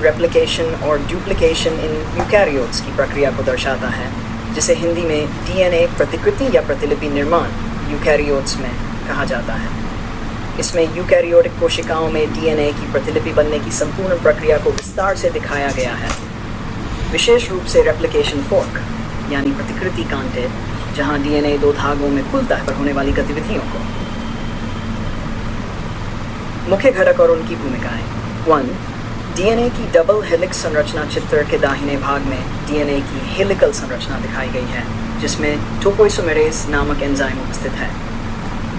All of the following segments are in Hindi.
रेप्लिकेशन और डुप्लिकेशन इन यूकैरियोट्स की प्रक्रिया को दर्शाता है, जिसे हिंदी में डीएनए प्रतिकृति या प्रतिलिपि निर्माण यूकैरियोट्स में कहा जाता है। इसमें यूकैरियोटिक कोशिकाओं में डीएनए की प्रतिलिपि बनने की संपूर्ण प्रक्रिया को विस्तार से दिखाया गया है, विशेष रूप से रेप्लिकेशन फोर्क यानी प्रतिकृति कांटे, जहां डीएनए 2 धागों में खुलता है पर होने वाली गतिविधियों को। मुख्य घटक और उनकी भूमिकाएं। 1. डीएनए की डबल हेलिक्स संरचना। चित्र के दाहिने भाग में डीएनए की हेलिकल संरचना दिखाई गई है, जिसमें टोपोइसोमेरेज नामक एंजाइम उपस्थित है।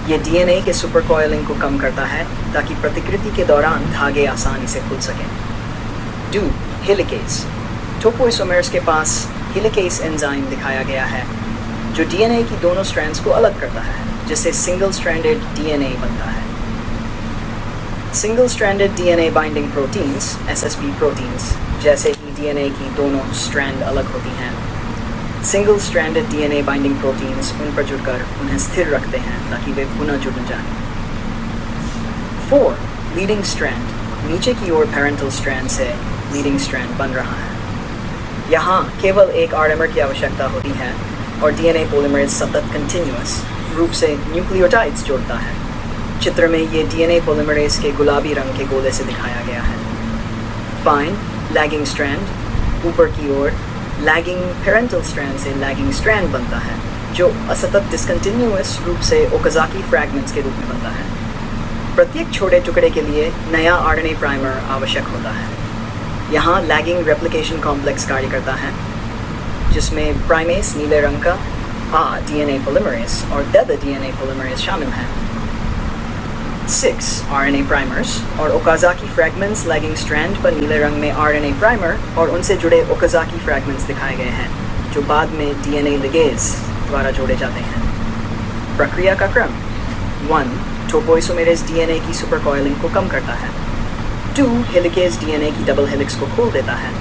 ये डीएनए के सुपरकॉइलिंग को कम करता है ताकि प्रतिकृति के दौरान धागे आसानी से खुल सकें। 2. हेलिकेज। टोपोइसोमेर्स के पास हेलिकेज एंजाइम दिखाया गया है, जो डीएनए की दोनों स्ट्रैंड्स को अलग करता है, जिससे सिंगल स्ट्रैंडेड डीएनए बनता है। Single stranded DNA binding proteins SSB proteins, जैसे ही डीएनए की दोनों स्ट्रैंड अलग होती हैं, single stranded DNA binding proteins उन पर जुड़कर उन्हें स्थिर रखते हैं ताकि वे पुनः जुड़ जाएं। 4. Leading strand. नीचे की ओर पेरेंटल स्ट्रैंड से लीडिंग स्ट्रैंड बन रहा है। यहाँ केवल एक आरएमआर की आवश्यकता होती है और डीएनए पॉलीमरेज सतत कंटिन्यूअस रूप से न्यूक्लियोटाइड्स जोड़ता है। चित्र में ये डीएनए पॉलीमरेज के गुलाबी रंग के गोले से दिखाया गया है। Find lagging strand. ऊपर की ओर लैगिंग पेरेंटल स्ट्रैंड से लैगिंग स्ट्रैंड बनता है, जो असतत डिसकंटिन्यूअस रूप से ओकाज़की फ्रैगमेंट्स के रूप में बनता है। प्रत्येक छोटे टुकड़े के लिए नया आरएनए प्राइमर आवश्यक होता है। यहाँ लैगिंग रेप्लिकेशन कॉम्प्लेक्स कार्य करता है, जिसमें प्राइमेस नीले रंग का डीएनए पॉलीमरेज और डेड डीएनए पॉलीमरेज शामिल हैं। 6 आरएनए प्राइमर्स और ओकाज़की फ्रैगमेंट्स। लैगिंग स्ट्रैंड पर नीले रंग में आरएनए प्राइमर और उनसे जुड़े ओकाज़की फ्रैगमेंट्स दिखाए गए हैं, जो बाद में डीएनए लिगेज द्वारा जोड़े जाते हैं। प्रक्रिया का क्रम। 1. टोपोइसोमेरेज डीएनए की सुपरकॉइलिंग को कम करता है। 2. हेलिकेज डीएनए की डबल हेलिक्स को खोल देता है।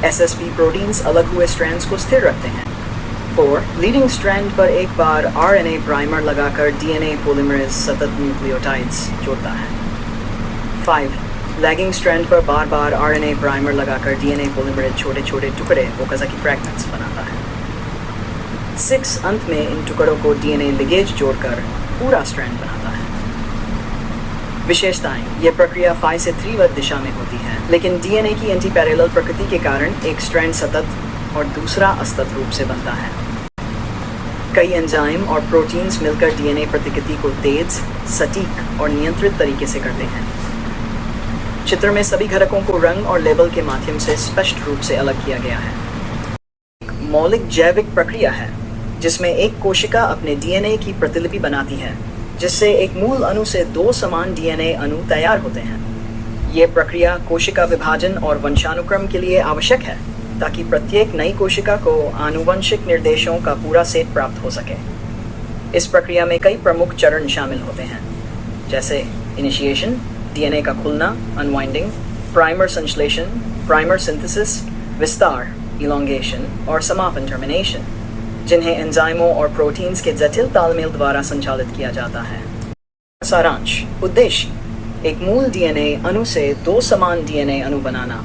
एसएसपी प्रोटीन्स अलग हुए स्ट्रैंड्स को स्थिर रखते हैं। 4. लीडिंग स्ट्रैंड पर एक बार आरएनए प्राइमर लगाकर डीएनए पॉलीमरेज सतत न्यूक्लियोटाइड्स जोड़ता है। 5. लैगिंग स्ट्रैंड पर बार बार आरएनए प्राइमर लगाकर डीएनए पॉलीमरेज छोटे छोटे टुकड़े ओकाज़की फ्रैगमेंट्स बनाता है। 6. अंत में इन टुकड़ों को डीएनए लिगेज जोड़कर पूरा स्ट्रैंड बनाता है। विशेषताएं। ये प्रक्रिया 5 से 3 दिशा में होती है, लेकिन डीएनए की एंटी पैरेलल प्रकृति के कारण एक स्ट्रैंड सतत और दूसरा असतत रूप से बनता है। कई एंजाइम और प्रोटीन्स मिलकर डीएनए प्रतिकृति को तेज, सटीक और नियंत्रित तरीके से करते हैं। चित्र में सभी घटकों को रंग और लेबल के माध्यम से स्पष्ट रूप से अलग किया गया है। एक मौलिक जैविक प्रक्रिया है, जिसमें एक कोशिका अपने डीएनए की प्रतिलिपि बनाती है, जिससे एक मूल अणु से 2 समान डीएनए अणु तैयार होते हैं। ये प्रक्रिया कोशिका विभाजन और वंशानुक्रम के लिए आवश्यक है, ताकि प्रत्येक नई कोशिका को आनुवंशिक निर्देशों का पूरा सेट प्राप्त हो सके। इस प्रक्रिया में कई प्रमुख चरण शामिल होते हैं, जैसे इनिशिएशन, डीएनए का खुलना, अनवाइंडिंग, प्राइमर संश्लेषण, प्राइमर सिंथेसिस, विस्तार, इलॉन्गेशन और समापन, टर्मिनेशन, जिन्हें एंजाइमों और प्रोटीन्स के जटिल तालमेल द्वारा संचालित किया जाता है। सारांश। उद्देश्य: एक मूल डीएनए अणु से 2 समान डीएनए अणु बनाना,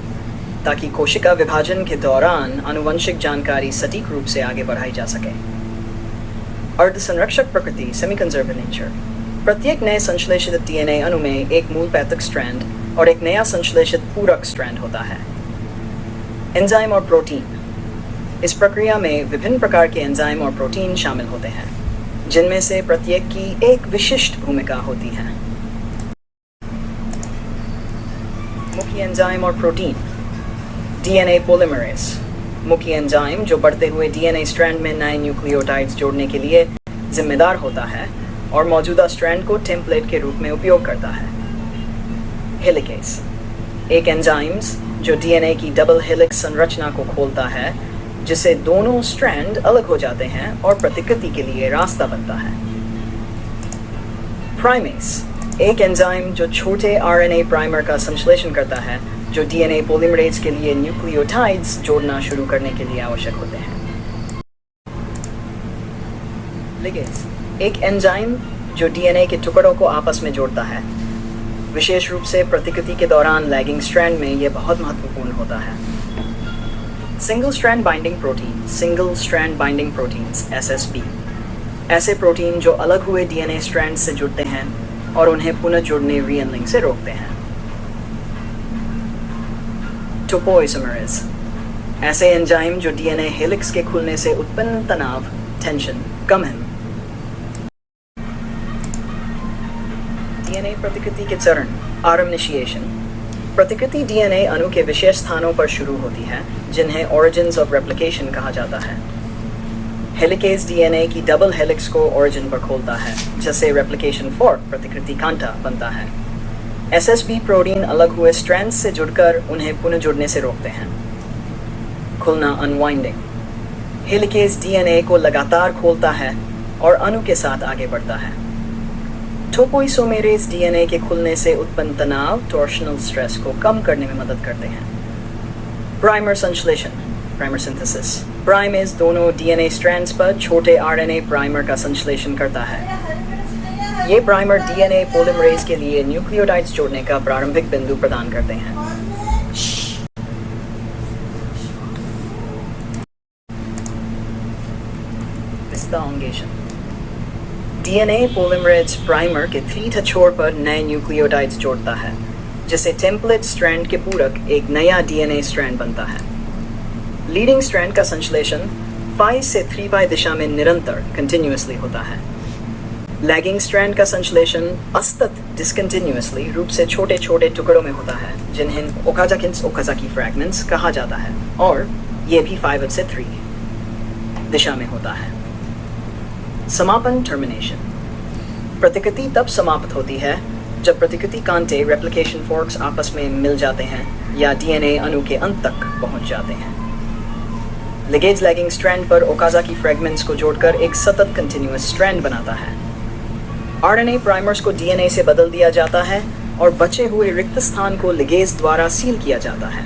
ताकि कोशिका विभाजन के दौरान आनुवंशिक जानकारी सटीक रूप से आगे बढ़ाई जा सके। अर्धसंरक्षक प्रकृति, सेमी कंजर्वेटिव नेचर। प्रत्येक नए संश्लेषित डीएनए अणु में एक मूल पैतृक स्ट्रैंड और एक नया संश्लेषित पूरक स्ट्रैंड होता है। एंजाइम और प्रोटीन। इस प्रक्रिया में विभिन्न प्रकार के एंजाइम और प्रोटीन शामिल होते हैं, जिनमें से प्रत्येक की एक विशिष्ट भूमिका होती है। मुख्य एंजाइम और प्रोटीन। डीएनए पॉलीमरेज, मुख्य एंजाइम जो बढ़ते हुए डीएनए स्ट्रैंड में नए न्यूक्लियोटाइड्स जोड़ने के लिए जिम्मेदार होता है और मौजूदा स्ट्रैंड को टेम्पलेट के रूप में उपयोग करता है। हेलिकेज, एक एंजाइम्स जो डीएनए की डबल हेलिक्स संरचना को खोलता है, जिससे दोनों स्ट्रैंड अलग हो जाते हैं और प्रतिकृति के लिए रास्ता बनता है। प्राइमेस, एक एंजाइम जो छोटे आरएनए प्राइमर का संश्लेषण करता है, जो डीएनए पॉलीमरेज के लिए न्यूक्लियोटाइड्स जोड़ना शुरू करने के लिए आवश्यक होते हैं। लिगेज, एक एंजाइम जो डीएनए के टुकड़ों को आपस में जोड़ता है। विशेष रूप से प्रतिकृति के दौरान लैगिंग स्ट्रैंड में यह बहुत महत्वपूर्ण होता है। Single strand binding proteins SSB, ऐसे प्रोटीन जो अलग हुए DNA स्ट्रैंड से जुड़ते हैं और उन्हें पुनः जुड़ने रीअनलिंग से रोकते हैं। टोपोइसोमरेज, ऐसे एंजाइम जो DNA हेलिक्स के खुलने से उत्पन्न तनाव टेंशन कम है। DNA प्रतिकृति के चरण आरम्निशिएशन, प्रतिकृति DNA अणु के विशेष स्थानों पर शुरू होती है जिन्हें ओरिजिन्स ऑफ रेप्लिकेशन कहा जाता है। हेलिकेज DNA की डबल हेलिक्स को ओरिजिन पर खोलता है, जिससे रेप्लिकेशन फॉर्क प्रतिकृति कांटा बनता है। SSB प्रोटीन अलग हुए स्ट्रैंड्स से जुड़कर उन्हें पुनः जुड़ने से रोकते हैं। खुलना अनवाइंडिंग, हेलिकेज DNA को लगातार खोलता है और अणु के साथ आगे बढ़ता है। टोपोइसोमेरेज DNA के खुलने से उत्पन्न तनाव टॉर्शनल स्ट्रेस को कम करने में मदद करते हैं। प्राइमर संश्लेषण प्राइमर सिंथेसिस, प्राइमेज दोनों DNA स्ट्रैंड्स पर छोटे RNA प्राइमर का संश्लेषण करता है। ये प्राइमर DNA पॉलीमरेज के लिए न्यूक्लियोटाइड्स जोड़ने का प्रारंभिक बिंदु प्रदान करते हैं। विस्तांगेशन, DNA पॉलीमरेज प्राइमर के 3 छोर पर नए न्यूक्लियोटाइड्स जोड़ता है, जिससे टेम्पलेट स्ट्रैंड के पूरक एक नया DNA स्ट्रैंड बनता है। लीडिंग स्ट्रैंड का संश्लेषण 5 से 3 दिशा में निरंतर कंटिन्यूअसली होता है। लैगिंग स्ट्रैंड का संश्लेषण असतत डिसकंटिन्यूअसली रूप से छोटे छोटे टुकड़ों में होता है, जिन्हें ओकाजाकी फ्रैगमेंट्स कहा जाता है, और ये भी 5 से 3 दिशा में होता है। समापन टर्मिनेशन, प्रतिकृति तब समाप्त होती है जब प्रतिकृति कांटे रेप्लिकेशन फॉर्क्स आपस में मिल जाते हैं या DNA अणु के अंत तक पहुंच जाते हैं। लिगेज लैगिंग स्ट्रैंड पर ओकाजाकी फ्रैगमेंट्स को जोड़कर एक सतत कंटिन्यूअस स्ट्रैंड बनाता है। RNA प्राइमर्स को DNA से बदल दिया जाता है और बचे हुए रिक्त स्थान को लिगेज द्वारा सील किया जाता है।